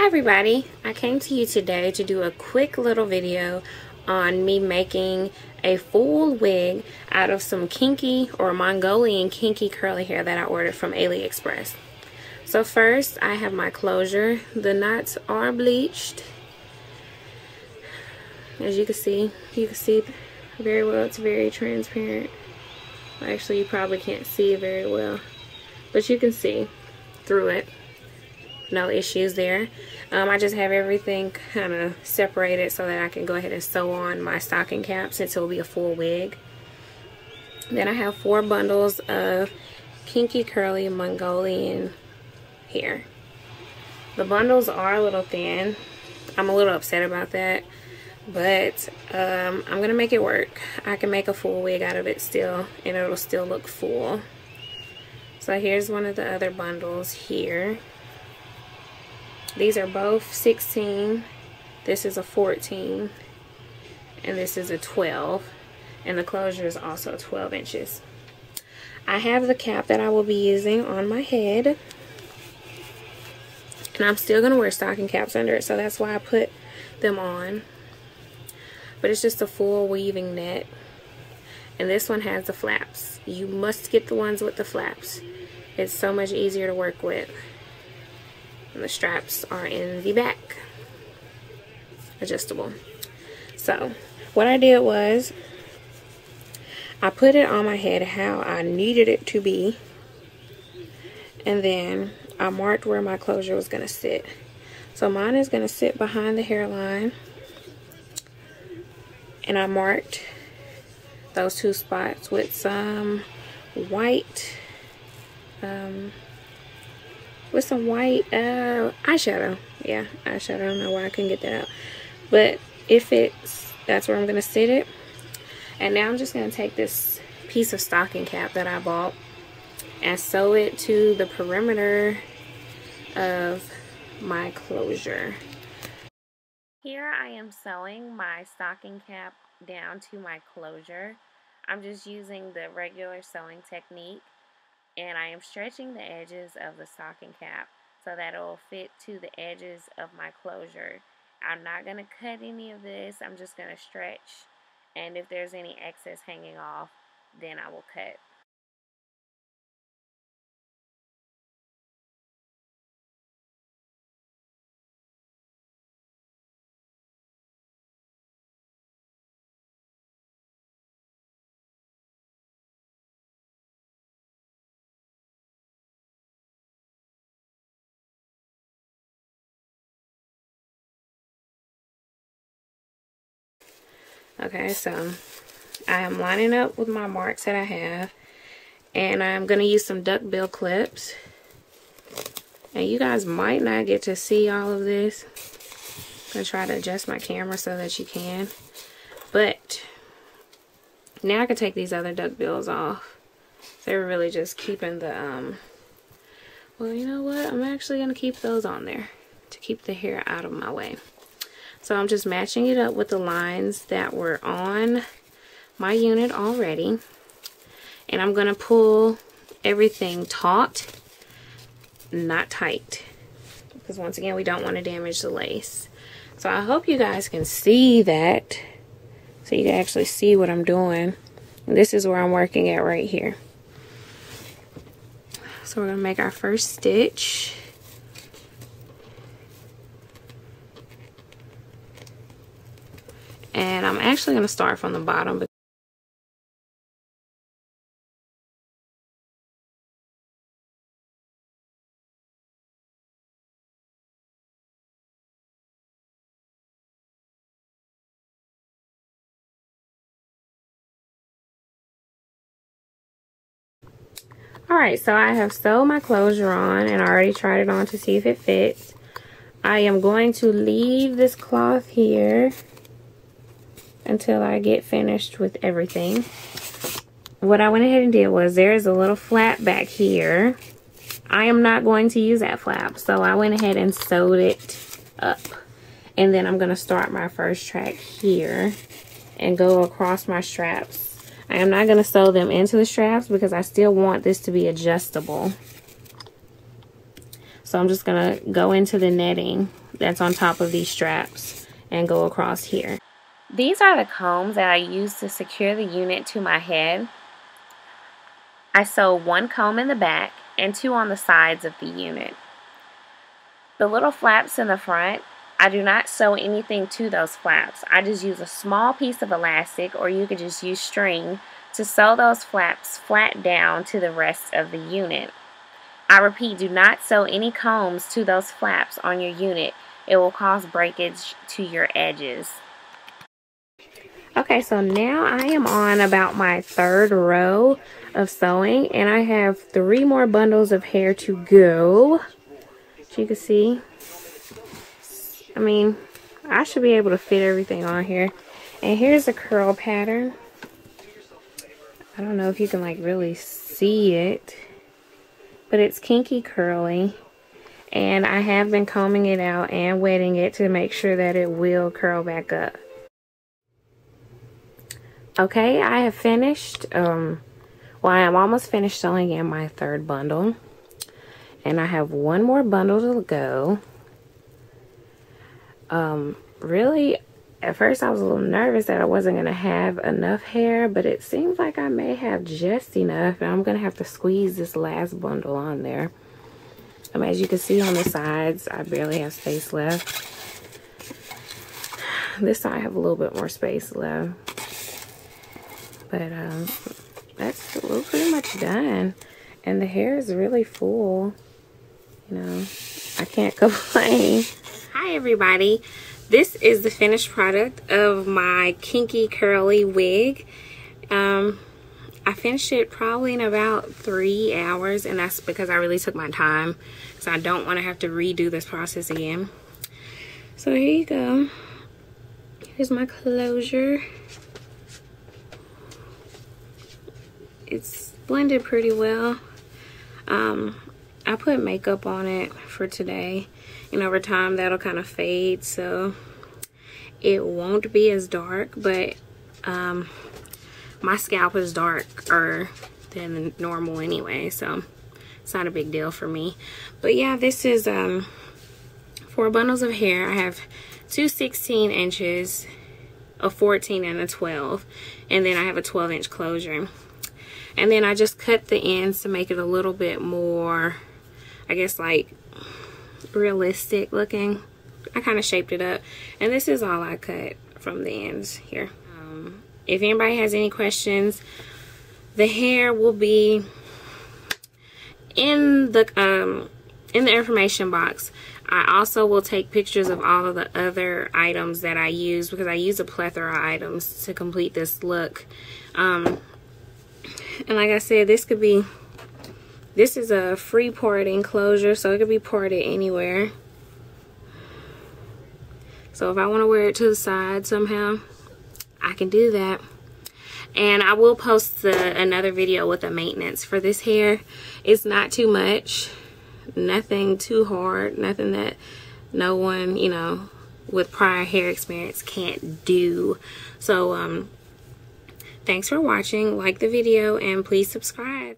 Hi everybody, I came to you today to do a quick little video on me making a full wig out of some kinky or Mongolian kinky curly hair that I ordered from Aliexpress. So first I have my closure. The knots are bleached. As you can see very well. It's very transparent. Actually, you probably can't see it very well, but you can see through it. No issues there. I just have everything kind of separated so that I can go ahead and sew on my stocking cap since it will be a full wig. Then I have 4 bundles of Kinky Curly Mongolian hair. The bundles are a little thin. I'm a little upset about that, but I'm gonna make it work. I can make a full wig out of it still, and it'll still look full. So here's one of the other bundles here. These are both 16. This is a 14, and this is a 12, and the closure is also 12 inches. I have the cap that I will be using on my head, and I'm still going to wear stocking caps under it, so that's why I put them on. But it's just a full weaving net, and this one has the flaps. You must get the ones with the flaps. It's so much easier to work with. And the straps are in the back, adjustable. So what I did was I put it on my head how I needed it to be, and then I marked where my closure was going to sit. So mine is going to sit behind the hairline, and I marked those 2 spots with some white eyeshadow. Yeah, eyeshadow. I don't know why I couldn't get that out, but it fits. That's where I'm gonna sit it. And now I'm just gonna take this piece of stocking cap that I bought and sew it to the perimeter of my closure. Here I am sewing my stocking cap down to my closure. I'm just using the regular sewing technique, and I am stretching the edges of the stocking cap so that it will fit to the edges of my closure. I'm not going to cut any of this. I'm just going to stretch, and if there's any excess hanging off, then I will cut. Okay, so I am lining up with my marks that I have, and I'm going to use some duckbill clips. And you guys might not get to see all of this. I'm going to try to adjust my camera so that you can. But now I can take these other duckbills off. They're really just keeping the, well, you know what? I'm actually going to keep those on there to keep the hair out of my way. So I'm just matching it up with the lines that were on my unit already. And I'm going to pull everything taut, not tight. Because once again, we don't want to damage the lace. So I hope you guys can see that. So you can actually see what I'm doing. And this is where I'm working at right here. So we're going to make our first stitch. And I'm actually going to start from the bottom. Alright, so I have sewed my closure on, and I already tried it on to see if it fits. I am going to leave this cloth here until I get finished with everything. What I went ahead and did was, there's a little flap back here. I am not going to use that flap, so I went ahead and sewed it up. And then I'm going to start my first track here and go across my straps. I am not going to sew them into the straps because I still want this to be adjustable. So I'm just gonna go into the netting that's on top of these straps and go across here. These are the combs that I use to secure the unit to my head. I sew one comb in the back and two on the sides of the unit. The little flaps in the front, I do not sew anything to those flaps. I just use a small piece of elastic, or you could just use string, to sew those flaps flat down to the rest of the unit. I repeat, do not sew any combs to those flaps on your unit. It will cause breakage to your edges. Okay, so now I am on about my third row of sewing, and I have 3 more bundles of hair to go. As you can see, I mean, I should be able to fit everything on here. And here's a curl pattern. I don't know if you can like really see it, but it's Kinky Curly, and I have been combing it out and wetting it to make sure that it will curl back up. Okay, I have finished, well, I am almost finished sewing in my third bundle, and I have 1 more bundle to go. Really, at first I was a little nervous that I wasn't going to have enough hair, but it seems like I may have just enough, and I'm going to have to squeeze this last bundle on there. As you can see on the sides, I barely have space left. This side I have a little bit more space left. But that's pretty much done, and the hair is really full. You know, I can't complain. Hi everybody, this is the finished product of my Kinky Curly wig. I finished it probably in about 3 hours, and that's because I really took my time, so I don't want to have to redo this process again. So here you go. Here's my closure. It's blended pretty well. I put makeup on it for today, and over time that'll kind of fade, so it won't be as dark, but my scalp is darker than normal anyway, so it's not a big deal for me. But yeah, this is 4 bundles of hair. I have 2 16 inches, a 14 and a 12, and then I have a 12-inch closure. And then I just cut the ends to make it a little bit more, I guess, like realistic looking. I kind of shaped it up, and this is all I cut from the ends here. If anybody has any questions, the hair will be in the information box. I also will take pictures of all of the other items that I use, because I use a plethora of items to complete this look. And like I said, this is a free parting closure, so it could be parted anywhere. So if I want to wear it to the side somehow, I can do that. And I will post another video with the maintenance for this hair. It's not too much, nothing too hard, nothing that no one, you know, with prior hair experience can't do. So thanks for watching. Like the video and please subscribe.